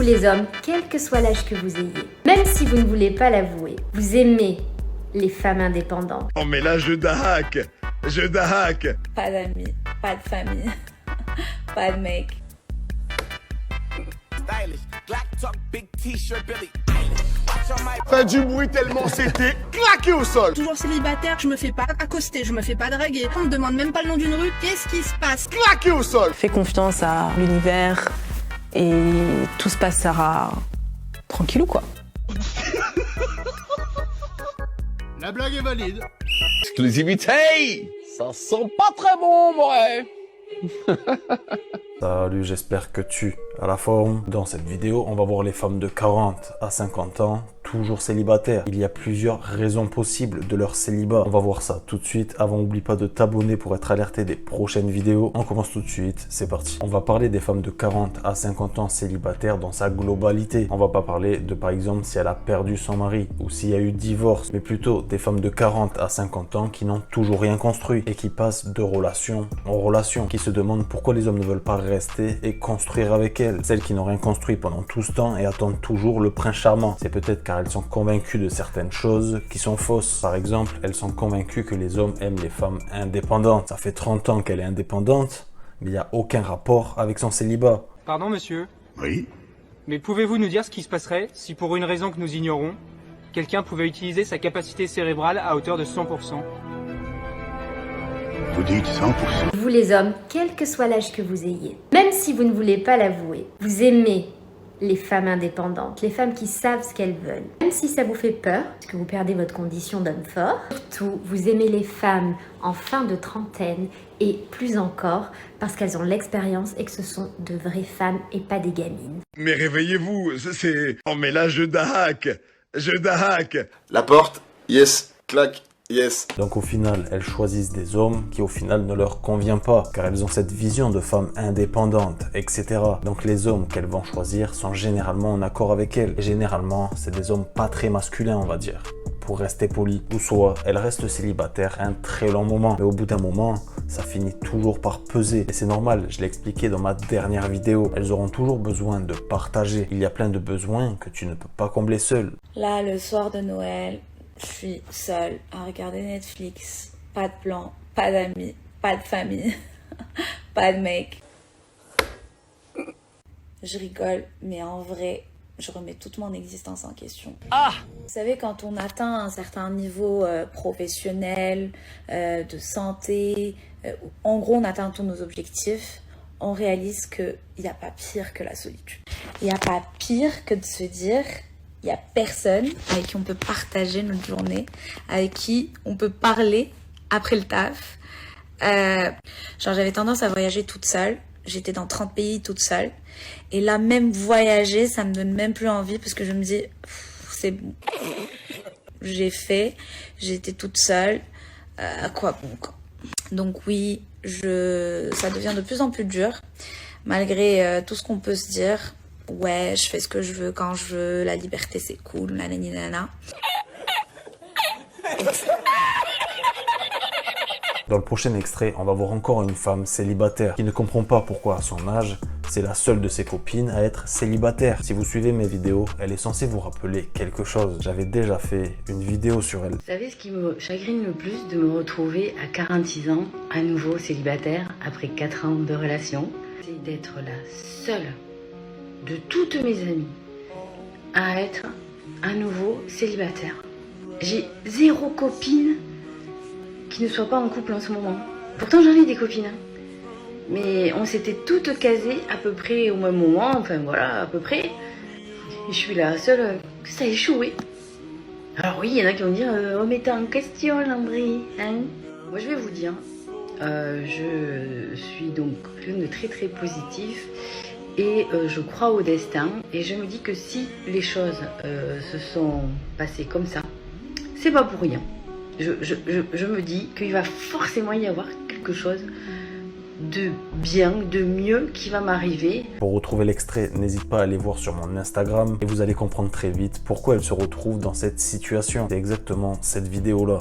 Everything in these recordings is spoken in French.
les hommes, quel que soit l'âge que vous ayez, même si vous ne voulez pas l'avouer, vous aimez les femmes indépendantes. Oh mais là je dahack. Pas d'amis, pas de famille, pas de mec. Fait du bruit tellement c'était claqué au sol. Toujours célibataire, je me fais pas accoster, je me fais pas draguer. On me demande même pas le nom d'une rue, qu'est-ce qui se passe? Claqué au sol. Fais confiance à l'univers et tout se passera tranquillou quoi. La blague est valide. Exclusivité. Ça sent pas très bon, mon rêve. Salut, j'espère que tu as la forme. Dans cette vidéo, on va voir les femmes de 40 à 50 ans, toujours célibataires. Il y a plusieurs raisons possibles de leur célibat. On va voir ça tout de suite. Avant, n'oublie pas de t'abonner pour être alerté des prochaines vidéos. On commence tout de suite, c'est parti. On va parler des femmes de 40 à 50 ans célibataires dans sa globalité. On va pas parler de, par exemple, si elle a perdu son mari ou s'il y a eu divorce, mais plutôt des femmes de 40 à 50 ans qui n'ont toujours rien construit et qui passent de relation en relation, qui se demandent pourquoi les hommes ne veulent pas rester et construire avec elles. Celles qui n'ont rien construit pendant tout ce temps et attendent toujours le prince charmant. C'est peut-être car elles sont convaincues de certaines choses qui sont fausses. Par exemple, elles sont convaincues que les hommes aiment les femmes indépendantes. Ça fait 30 ans qu'elle est indépendante, mais il n'y a aucun rapport avec son célibat. Pardon, monsieur. Oui. Mais pouvez-vous nous dire ce qui se passerait si, pour une raison que nous ignorons, quelqu'un pouvait utiliser sa capacité cérébrale à hauteur de 100%? Vous dites 100%. Vous les hommes, quel que soit l'âge que vous ayez, même si vous ne voulez pas l'avouer, vous aimez les femmes indépendantes, les femmes qui savent ce qu'elles veulent. Même si ça vous fait peur, parce que vous perdez votre condition d'homme fort, surtout, vous aimez les femmes en fin de trentaine et plus encore parce qu'elles ont l'expérience et que ce sont de vraies femmes et pas des gamines. Mais réveillez-vous, c'est... Oh mais là je dahack. La porte, yes. Clac, yes. Donc au final, elles choisissent des hommes qui au final ne leur convient pas, car elles ont cette vision de femmes indépendantes, etc. Donc les hommes qu'elles vont choisir sont généralement en accord avec elles. Et généralement, c'est des hommes pas très masculins, on va dire, pour rester poli. Ou soit elles restent célibataires un très long moment, mais au bout d'un moment, ça finit toujours par peser. Et c'est normal, je l'ai expliqué dans ma dernière vidéo. Elles auront toujours besoin de partager. Il y a plein de besoins que tu ne peux pas combler seul. Là, le soir de Noël, je suis seule à regarder Netflix. Pas de plan, pas d'amis, pas de famille, pas de mec. Je rigole, mais en vrai, je remets toute mon existence en question. Vous savez, quand on atteint un certain niveau professionnel, de santé, en gros, on atteint tous nos objectifs, on réalise qu'il n'y a pas pire que la solitude. Il n'y a pas pire que de se dire... Il n'y a personne avec qui on peut partager notre journée, avec qui on peut parler après le taf. J'avais tendance à voyager toute seule. J'étais dans 30 pays toute seule. Et là, même voyager, ça me donne même plus envie parce que je me dis, c'est bon. J'étais toute seule. À quoi bon, quoi. Donc oui, ça devient de plus en plus dur. Malgré tout ce qu'on peut se dire. Ouais, je fais ce que je veux quand je veux, la liberté c'est cool, nanani nanana. Dans le prochain extrait, on va voir encore une femme célibataire qui ne comprend pas pourquoi à son âge, c'est la seule de ses copines à être célibataire. Si vous suivez mes vidéos, elle est censée vous rappeler quelque chose. J'avais déjà fait une vidéo sur elle. Vous savez ce qui me chagrine le plus de me retrouver à 46 ans, à nouveau célibataire, après 4 ans de relation, c'est d'être la seule de toutes mes amies à être à nouveau célibataire. J'ai 0 copine qui ne soit pas en couple en ce moment. Pourtant j'en ai des copines, mais on s'était toutes casées à peu près au même moment, enfin voilà, à peu près. Et je suis la seule que ça a échoué. Alors oui, il y en a qui vont dire remettez en question Landry, hein. Moi je vais vous dire, je suis donc quelqu'un de très très positif. Et je crois au destin et je me dis que si les choses se sont passées comme ça, c'est pas pour rien. Je me dis qu'il va forcément y avoir quelque chose de bien, de mieux qui va m'arriver. Pour retrouver l'extrait, n'hésite pas à aller voir sur mon Instagram et vous allez comprendre très vite pourquoi elle se retrouve dans cette situation. C'est exactement cette vidéo-là.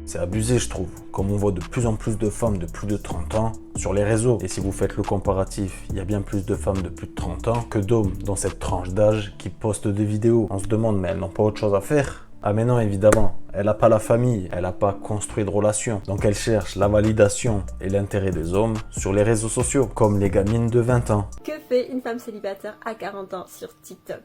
C'est C'est abusé, je trouve. Comme on voit de plus en plus de femmes de plus de 30 ans sur les réseaux. Et si vous faites le comparatif, il y a bien plus de femmes de plus de 30 ans que d'hommes dans cette tranche d'âge qui postent des vidéos. On se demande, mais elles n'ont pas autre chose à faire? Ah mais non, évidemment, elle n'a pas la famille, elle n'a pas construit de relation. Donc elle cherche la validation et l'intérêt des hommes sur les réseaux sociaux, comme les gamines de 20 ans. Que fait une femme célibataire à 40 ans sur TikTok?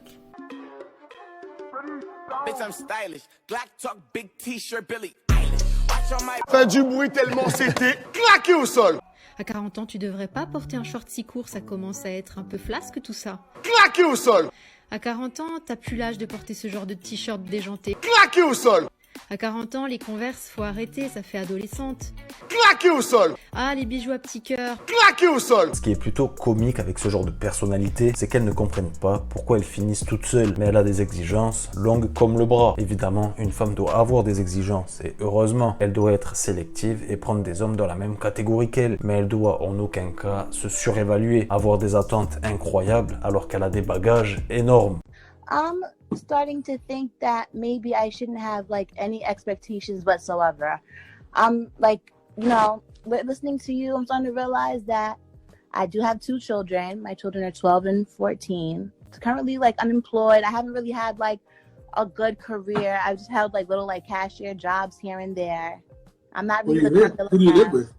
Fait du bruit tellement c'était claqué au sol. À 40 ans, tu devrais pas porter un short si court, ça commence à être un peu flasque tout ça. Claqué au sol. À 40 ans, t'as plus l'âge de porter ce genre de t-shirt déjanté. Claqué au sol. À 40 ans, les Converse, faut arrêter, ça fait adolescente. Claqué au sol. Ah, les bijoux à petit cœur. Claqué au sol. Ce qui est plutôt comique avec ce genre de personnalité, c'est qu'elles ne comprennent pas pourquoi elles finissent toutes seules. Mais elle a des exigences longues comme le bras. Évidemment, une femme doit avoir des exigences et heureusement, elle doit être sélective et prendre des hommes dans la même catégorie qu'elle. Mais elle doit en aucun cas se surévaluer, avoir des attentes incroyables alors qu'elle a des bagages énormes. I'm starting to think that maybe I shouldn't have like any expectations whatsoever. I'm like, you know, listening to you, I'm starting to realize that I do have 2 children. My children are 12 and 14. Currently like unemployed. I haven't really had like a good career. I've just held like little like cashier jobs here and there. I'm not really Who do you live with?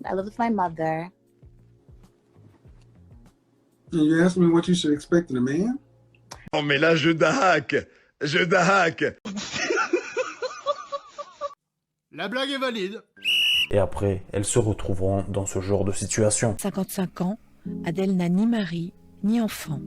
I live with my mother. And you asked me what you should expect in a man? Oh mais là je dahack. La blague est valide. Et après, elles se retrouveront dans ce genre de situation. 55 ans, Adèle n'a ni mari, ni enfant.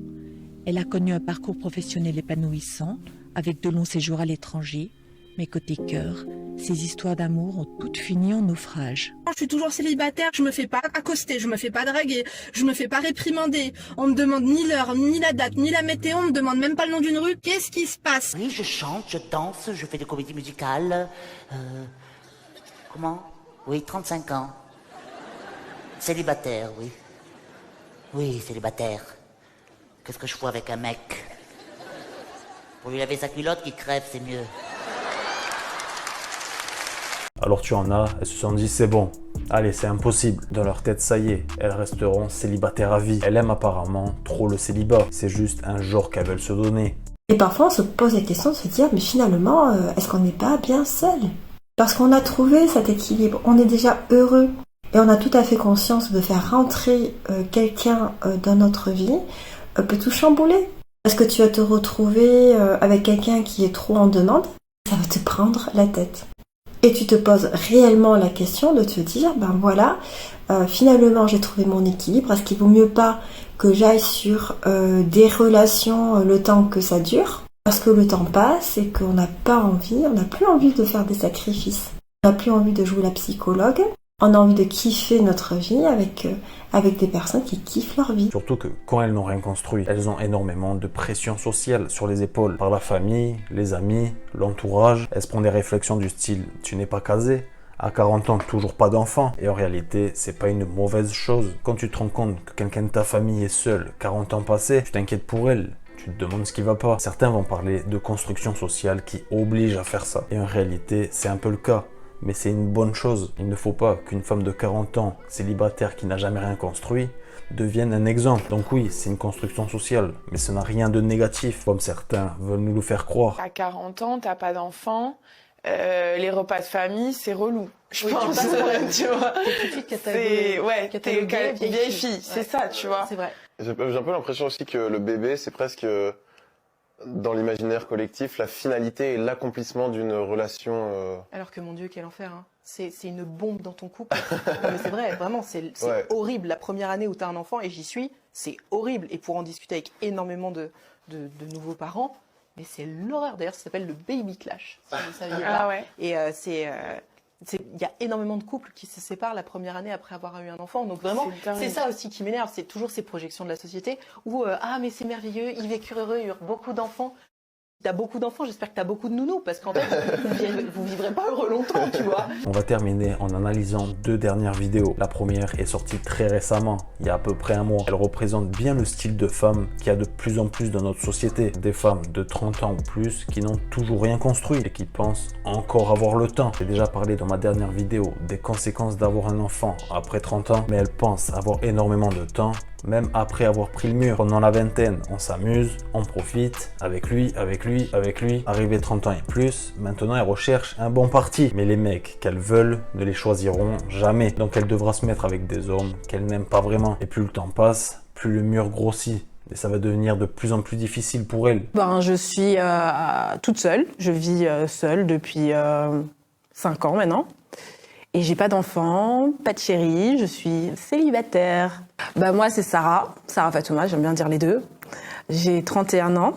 Elle a connu un parcours professionnel épanouissant, avec de longs séjours à l'étranger. Mais côté cœur, ces histoires d'amour ont toutes fini en naufrage. Je suis toujours célibataire, je me fais pas accoster, je me fais pas draguer, je me fais pas réprimander. On me demande ni l'heure, ni la date, ni la météo, on me demande même pas le nom d'une rue. Qu'est-ce qui se passe? Oui, je chante, je danse, je fais des comédies musicales. Comment? Oui, 35 ans. Célibataire, oui. Oui, célibataire. Qu'est-ce que je fous avec un mec? Pour lui laver sa culotte, qui crève, c'est mieux. Alors tu en as, elles se sont dit c'est bon, allez c'est impossible. Dans leur tête ça y est, elles resteront célibataires à vie. Elles aiment apparemment trop le célibat, c'est juste un genre qu'elles veulent se donner. Et parfois on se pose la question de se dire mais finalement est-ce qu'on n'est pas bien seul? Parce qu'on a trouvé cet équilibre, on est déjà heureux et on a tout à fait conscience de faire rentrer quelqu'un dans notre vie peut tout chambouler. Parce que tu vas te retrouver avec quelqu'un qui est trop en demande, ça va te prendre la tête. Et tu te poses réellement la question de te dire, ben voilà, finalement j'ai trouvé mon équilibre, est-ce qu'il vaut mieux pas que j'aille sur des relations le temps que ça dure? Parce que le temps passe et qu'on n'a pas envie, on n'a plus envie de faire des sacrifices. On n'a plus envie de jouer la psychologue, on a envie de kiffer notre vie avec des personnes qui kiffent leur vie. Surtout que quand elles n'ont rien construit, elles ont énormément de pression sociale sur les épaules. Par la famille, les amis, l'entourage. Elles se prennent des réflexions du style « tu n'es pas casé ». À 40 ans, toujours pas d'enfant. Et en réalité, c'est pas une mauvaise chose. Quand tu te rends compte que quelqu'un de ta famille est seul, 40 ans passés, tu t'inquiètes pour elle. Tu te demandes ce qui va pas. Certains vont parler de construction sociale qui oblige à faire ça. Et en réalité, c'est un peu le cas. Mais c'est une bonne chose. Il ne faut pas qu'une femme de 40 ans, célibataire qui n'a jamais rien construit, devienne un exemple. Donc oui, c'est une construction sociale, mais ça n'a rien de négatif, comme certains veulent nous le faire croire. À 40 ans, t'as pas d'enfant, les repas de famille, c'est relou. Je pense, tu vois. T'es vieille fille, c'est ça, tu vois. C'est vrai. J'ai un peu l'impression aussi que le bébé, c'est presque, dans l'imaginaire collectif, la finalité et l'accomplissement d'une relation. Alors que mon Dieu, quel enfer, hein. C'est une bombe dans ton couple. Non, mais c'est vrai, vraiment, c'est horrible. La première année où tu as un enfant, et j'y suis, c'est horrible. Et pour en discuter avec énormément de nouveaux parents, mais c'est l'horreur. D'ailleurs, ça s'appelle le baby clash. Si vous saviez pas. Ah ouais. Et il y a énormément de couples qui se séparent la première année après avoir eu un enfant. Donc vraiment, c'est ça aussi qui m'énerve. C'est toujours ces projections de la société où ah mais c'est merveilleux, ils vécurent heureux, ils eurent beaucoup d'enfants. t'as beaucoup d'enfants, j'espère que t'as beaucoup de nounous, parce qu'en fait, vous vivrez pas heureux longtemps, tu vois. On va terminer en analysant 2 dernières vidéos. La première est sortie très récemment, il y a à peu près un mois. Elle représente bien le style de femme qu'il y a de plus en plus dans notre société. Des femmes de 30 ans ou plus qui n'ont toujours rien construit et qui pensent encore avoir le temps. J'ai déjà parlé dans ma dernière vidéo des conséquences d'avoir un enfant après 30 ans, mais elles pensent avoir énormément de temps. Même après avoir pris le mur. Pendant la vingtaine, on s'amuse, on profite, avec lui. Arrivé 30 ans et plus, maintenant elle recherche un bon parti. Mais les mecs qu'elles veulent ne les choisiront jamais. Donc elle devra se mettre avec des hommes qu'elle n'aime pas vraiment. Et plus le temps passe, plus le mur grossit. Et ça va devenir de plus en plus difficile pour elle. Je suis toute seule. Je vis seule depuis 5 ans maintenant. Et j'ai pas d'enfant, pas de chéri, je suis célibataire. Moi c'est Sarah Fatouma, j'aime bien dire les deux. J'ai 31 ans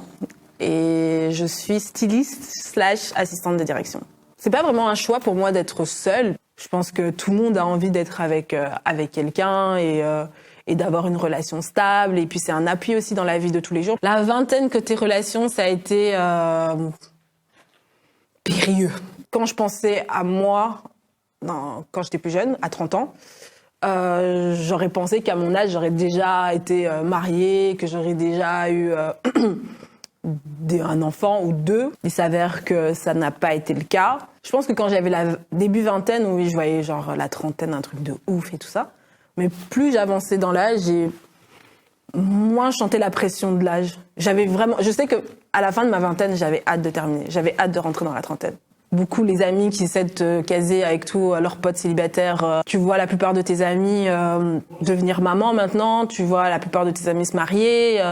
et je suis styliste / assistante de direction. C'est pas vraiment un choix pour moi d'être seule. Je pense que tout le monde a envie d'être avec quelqu'un et d'avoir une relation stable. Et puis c'est un appui aussi dans la vie de tous les jours. La vingtaine côté relation, ça a été périlleux. Quand je pensais à moi, quand j'étais plus jeune, à 30 ans, j'aurais pensé qu'à mon âge, j'aurais déjà été mariée, que j'aurais déjà eu un enfant ou 2. Il s'avère que ça n'a pas été le cas. Je pense que quand j'avais la début vingtaine, oui, je voyais genre la trentaine, un truc de ouf et tout ça. Mais plus j'avançais dans l'âge, et moins je sentais la pression de l'âge. Je sais que à la fin de ma vingtaine, j'avais hâte de terminer. J'avais hâte de rentrer dans la trentaine. Beaucoup les amis qui essaient de te caser avec tous leurs potes célibataires. Tu vois la plupart de tes amis devenir maman maintenant. Tu vois la plupart de tes amis se marier,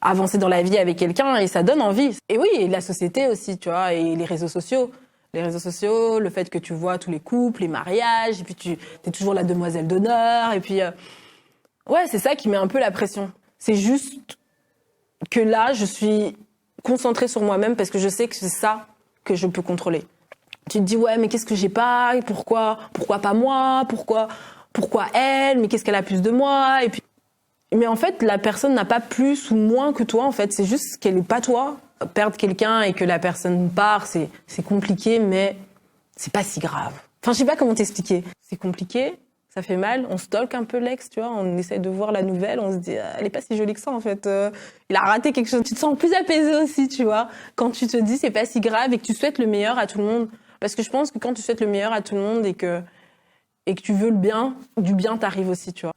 avancer dans la vie avec quelqu'un et ça donne envie. Et oui, et la société aussi, tu vois, et les réseaux sociaux. Les réseaux sociaux, le fait que tu vois tous les couples, les mariages, et puis tu es toujours la demoiselle d'honneur. Et puis, ouais, c'est ça qui met un peu la pression. C'est juste que là, je suis concentrée sur moi-même parce que je sais que c'est ça que je peux contrôler. Tu te dis, ouais, mais qu'est-ce que j'ai pas? Pourquoi pas moi? Pourquoi elle? Mais qu'est-ce qu'elle a plus de moi? Et puis, mais en fait, la personne n'a pas plus ou moins que toi, en fait. C'est juste qu'elle n'est pas toi. Perdre quelqu'un et que la personne part, c'est compliqué, mais c'est pas si grave. Enfin, je sais pas comment t'expliquer. C'est compliqué, ça fait mal, on stalk un peu l'ex, tu vois, on essaie de voir la nouvelle, on se dit, elle est pas si jolie que ça, en fait. Il a raté quelque chose. Tu te sens plus apaisé aussi, tu vois, quand tu te dis c'est pas si grave et que tu souhaites le meilleur à tout le monde. Parce que je pense que quand tu souhaites le meilleur à tout le monde et que tu veux le bien, du bien t'arrive aussi, tu vois.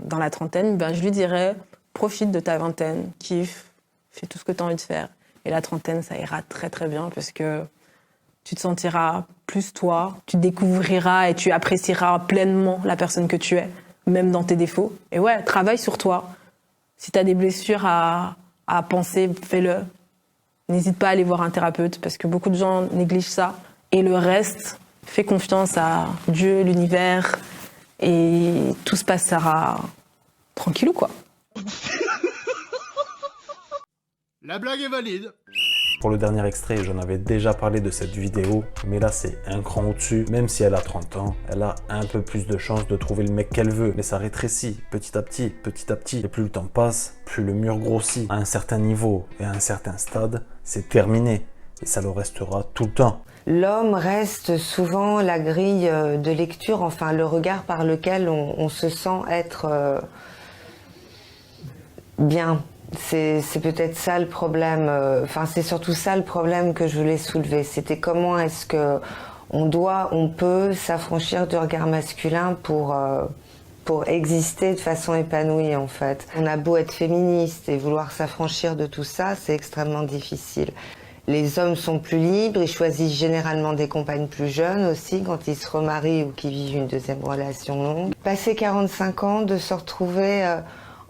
Dans la trentaine, je lui dirais, profite de ta vingtaine, kiffe, fais tout ce que tu as envie de faire. Et la trentaine, ça ira très très bien parce que tu te sentiras plus toi, tu découvriras et tu apprécieras pleinement la personne que tu es, même dans tes défauts. Et ouais, travaille sur toi. Si tu as des blessures à penser, fais-le. N'hésite pas à aller voir un thérapeute parce que beaucoup de gens négligent ça. Et le reste, fais confiance à Dieu, l'univers et tout se passera tranquillou, quoi. La blague est valide. Pour le dernier extrait, j'en avais déjà parlé de cette vidéo, mais là c'est un cran au-dessus. Même si elle a 30 ans, elle a un peu plus de chances de trouver le mec qu'elle veut. Mais ça rétrécit petit à petit. Et plus le temps passe, plus le mur grossit. À un certain niveau et à un certain stade, c'est terminé. Et ça le restera tout le temps. L'homme reste souvent la grille de lecture, enfin le regard par lequel on se sent être bien. C'est peut-être ça le problème, c'est surtout ça le problème que je voulais soulever. C'était comment est-ce que on peut s'affranchir du regard masculin pour exister de façon épanouie en fait. On a beau être féministe et vouloir s'affranchir de tout ça, c'est extrêmement difficile. Les hommes sont plus libres, ils choisissent généralement des compagnes plus jeunes aussi quand ils se remarient ou qu'ils vivent une deuxième relation longue. Passé 45 ans, de se retrouver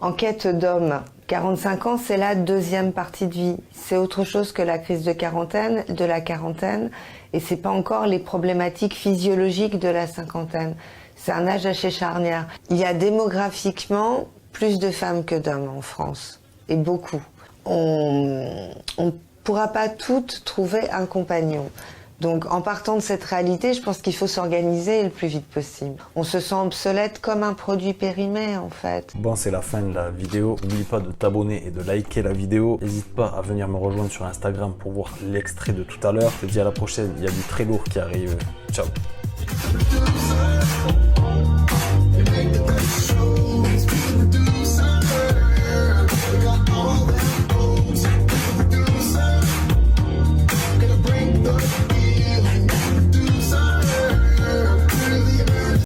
en quête d'homme. 45 ans, c'est la deuxième partie de vie. C'est autre chose que la crise de la quarantaine, et c'est pas encore les problématiques physiologiques de la cinquantaine. C'est un âge assez charnière. Il y a démographiquement plus de femmes que d'hommes en France, et beaucoup. On pourra pas toutes trouver un compagnon. Donc en partant de cette réalité, je pense qu'il faut s'organiser le plus vite possible. On se sent obsolète comme un produit périmé en fait. Bon, c'est la fin de la vidéo. N'oublie pas de t'abonner et de liker la vidéo. N'hésite pas à venir me rejoindre sur Instagram pour voir l'extrait de tout à l'heure. Je te dis à la prochaine, il y a du très lourd qui arrive. Ciao.